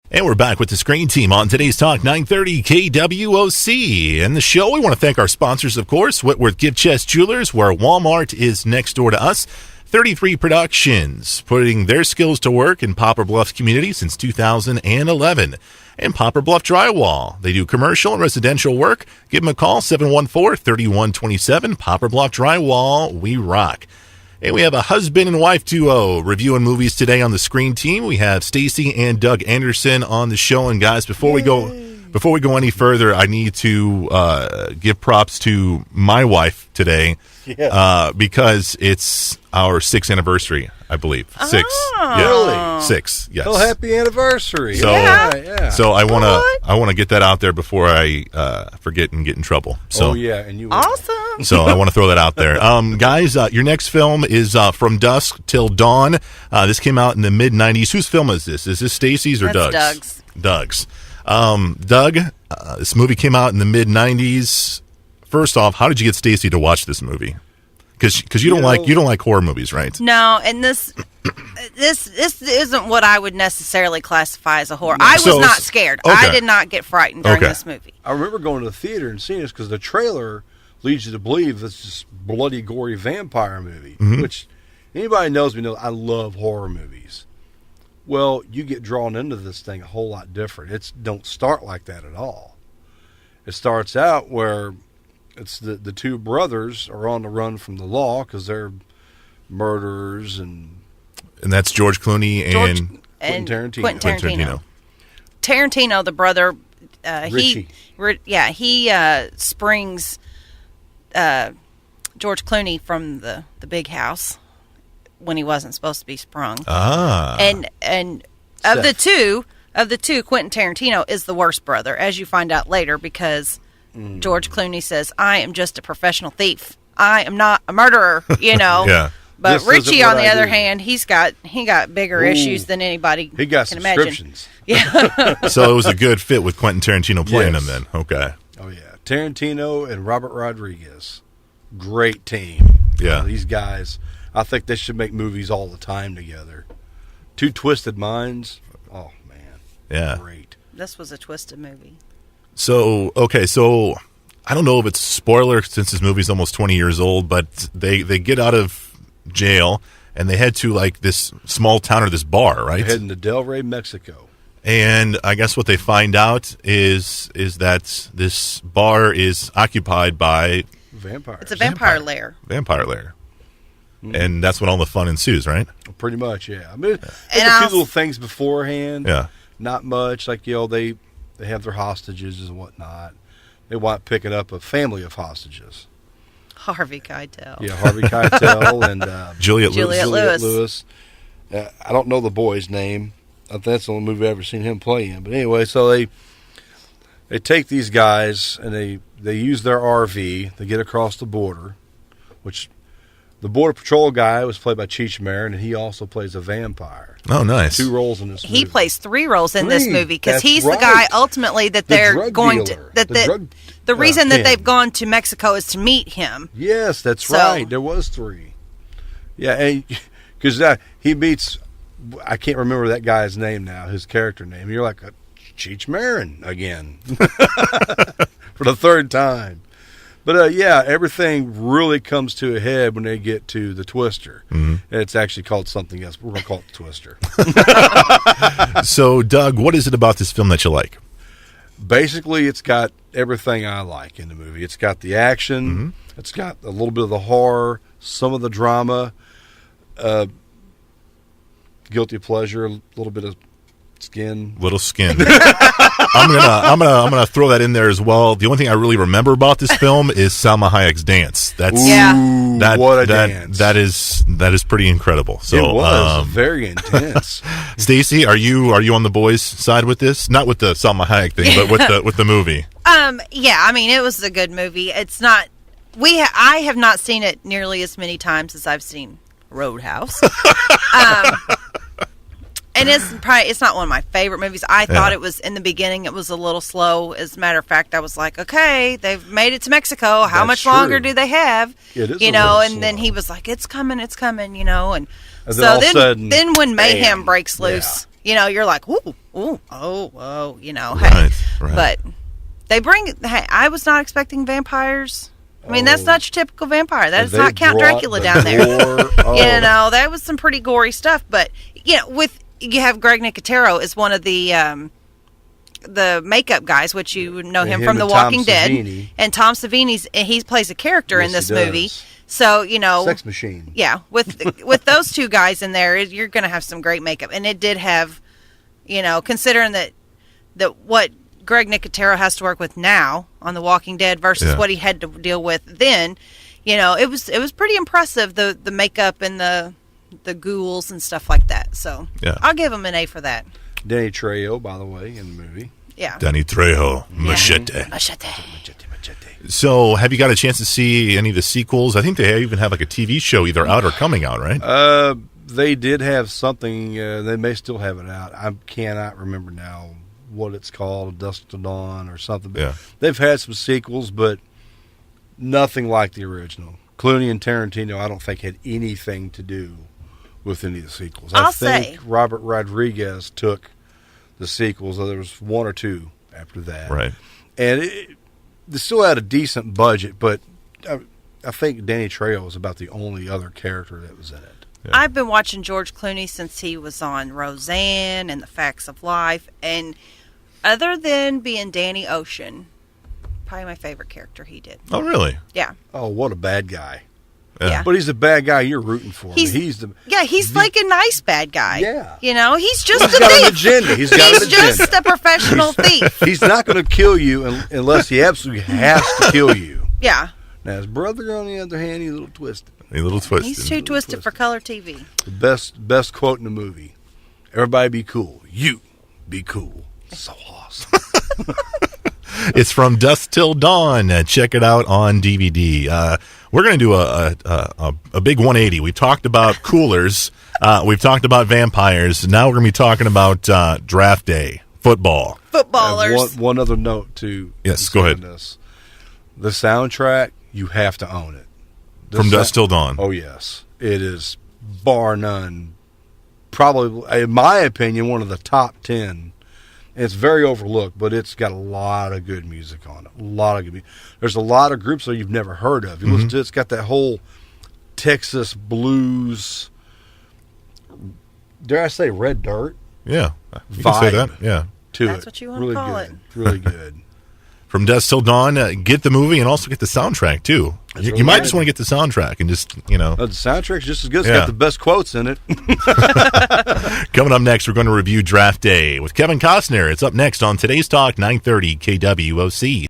And we're back with the Screen Team on today's Talk 930 KWOC. And the show, we want to thank our sponsors, of course, Whitworth Gift Chest Jewelers, where Walmart is next door to us. 33 Productions, putting their skills to work in Poplar Bluff's community since 2011. And Poplar Bluff Drywall. They do commercial and residential work. Give them a call, 714-3127. Poplar Bluff Drywall, we rock. And we have a husband and wife duo reviewing movies today on the Screen Team. We have Stacy and Doug Anderson on the show. And guys, before we go any further, I need to give props to my wife today because it's our 6th anniversary, I believe. 6. Oh. Yeah. Really? 6. Yes. Oh, happy anniversary! So, yeah. So I want to get that out there before I forget and get in trouble. So, and you will. Awesome. So I want to throw that out there. Guys, your next film is From Dusk Till Dawn. This came out in the mid-'90s. Whose film is this? Is this Stacy's or Doug's? Doug's. Doug, this movie came out in the mid-'90s. First off, how did you get Stacy to watch this movie? Because you don't like horror movies, right? No, and this isn't what I would necessarily classify as a horror. I was not scared. Okay. I did not get frightened during this movie. I remember going to the theater and seeing this because the trailer leads you to believe this is bloody, gory vampire movie, which anybody knows me knows I love horror movies. Well, you get drawn into this thing a whole lot different. It don't start like that at all. It starts out where it's the two brothers are on the run from the law because they're murderers, and that's George Clooney and Quentin Tarantino. Tarantino, the brother, Richie. he springs George Clooney from the big house when he wasn't supposed to be sprung. And of the two, Quentin Tarantino is the worst brother, as you find out later, because George Clooney says, "I am just a professional thief. I am not a murderer." Yeah. But Richie, on the other hand, he got bigger issues than anybody he got can subscriptions. Imagine. Yeah. So it was a good fit with Quentin Tarantino playing him then. Okay. Oh, yeah. Tarantino and Robert Rodriguez. Great team. Yeah. These guys, I think they should make movies all the time together. Two Twisted Minds. Oh, man. Yeah. Great. This was a twisted movie. So I don't know if it's a spoiler since this movie's almost 20 years old, but they get out of jail and they head to like this small town or this bar, right? They're heading to Delray, Mexico. And I guess what they find out is that this bar is occupied by vampires. It's a vampire lair. Vampire lair. And that's when all the fun ensues, right? Pretty much, yeah. I mean, there's a few little things beforehand. Yeah. Not much. Like, they have their hostages and whatnot. They wind up picking up a family of hostages. Harvey Keitel. Yeah, Harvey Keitel and Juliette Lewis. I don't know the boy's name. I think that's the only movie I've ever seen him play in. But anyway, so they take these guys and they use their RV. They get across the border, which the Border Patrol guy was played by Cheech Marin, and he also plays a vampire. Oh, nice. 2 roles in this movie. He plays 3 roles in this movie because he's the guy ultimately that they're going to. The reason that they've gone to Mexico is to meet him. Yes, that's right. There was 3. Yeah, because he meets. I can't remember that guy's name now. His character name. You're like Cheech Marin again for the 3rd time. But, everything really comes to a head when they get to the Twister. Mm-hmm. It's actually called something else. We're going to call it the Twister. So, Doug, what is it about this film that you like? Basically, it's got everything I like in the movie. It's got the action. Mm-hmm. It's got a little bit of the horror, some of the drama, guilty pleasure, a little bit of skin. I'm gonna throw that in there as well. The only thing I really remember about this film is Salma Hayek's dance. What a dance! That is pretty incredible. So it was very intense. Stacy, are you on the boys' side with this? Not with the Salma Hayek thing, but with the movie. Yeah. I mean, it was a good movie. It's not. I have not seen it nearly as many times as I've seen Roadhouse. And it's not one of my favorite movies. I thought it was, in the beginning, it was a little slow. As a matter of fact, I was like, okay, they've made it to Mexico. How much longer do they have? It is and then he was like, it's coming, and And so then when mayhem breaks loose, you're like, ooh, oh, Right. But they bring. Hey, I was not expecting vampires. I mean, that's not your typical vampire. That is not Count Dracula down there. That was some pretty gory stuff. But you have Greg Nicotero is one of the makeup guys, which you know him from The Walking Dead, and Tom Savini's he plays a character in this movie. So Sex Machine. Yeah, with those two guys in there, you're going to have some great makeup, and it did have, considering that what Greg Nicotero has to work with now on The Walking Dead versus what he had to deal with then, it was pretty impressive, the makeup and the ghouls and stuff like that. So I'll give him an A for that. Danny Trejo, by the way, in the movie. Yeah. Danny Trejo, Machete. Machete. So, have you got a chance to see any of the sequels? I think they even have like a TV show either out or coming out, right? They did have something. They may still have it out. I cannot remember now what it's called, Dusk to Dawn or something. But they've had some sequels, but nothing like the original. Clooney and Tarantino, I don't think, had anything to do with any of the sequels. I think Robert Rodriguez took the sequels. There was one or two after that. Right. And they still had a decent budget, but I think Danny Trejo was about the only other character that was in it. Yeah. I've been watching George Clooney since he was on Roseanne and The Facts of Life, and other than being Danny Ocean, probably my favorite character he did. Oh, really? Yeah. Oh, what a bad guy. Yeah. But he's a bad guy you're rooting for. He's like a nice bad guy. Yeah. He's just a got an thief. agenda. He's just a professional thief. He's not going to kill you unless he absolutely has to kill you. Yeah. Now, his brother, on the other hand, he's a little twisted. He's too twisted for color TV. The best quote in the movie. Everybody be cool. You be cool. So awesome. It's from Dusk Till Dawn. Check it out on DVD. We're going to do a big 180. We talked about coolers. We've talked about vampires. Now we're going to be talking about draft day, football. Footballers. One other note to go ahead. This. The soundtrack, you have to own it. From Dusk Till Dawn. Oh, yes. It is, bar none, probably, in my opinion, one of the top 10. It's very overlooked, but it's got a lot of good music on it. A lot of good music. There's a lot of groups that you've never heard of. You listen to it, it's got that whole Texas blues, dare I say red dirt? Yeah. You vibe can say that. Yeah. That's what you want to call it. Really good. From Dusk Till Dawn, get the movie and also get the soundtrack, too. You might just want to get the soundtrack and just, the soundtrack's just as good. It's got the best quotes in it. Coming up next, we're going to review Draft Day with Kevin Costner. It's up next on Today's Talk, 930 KWOC.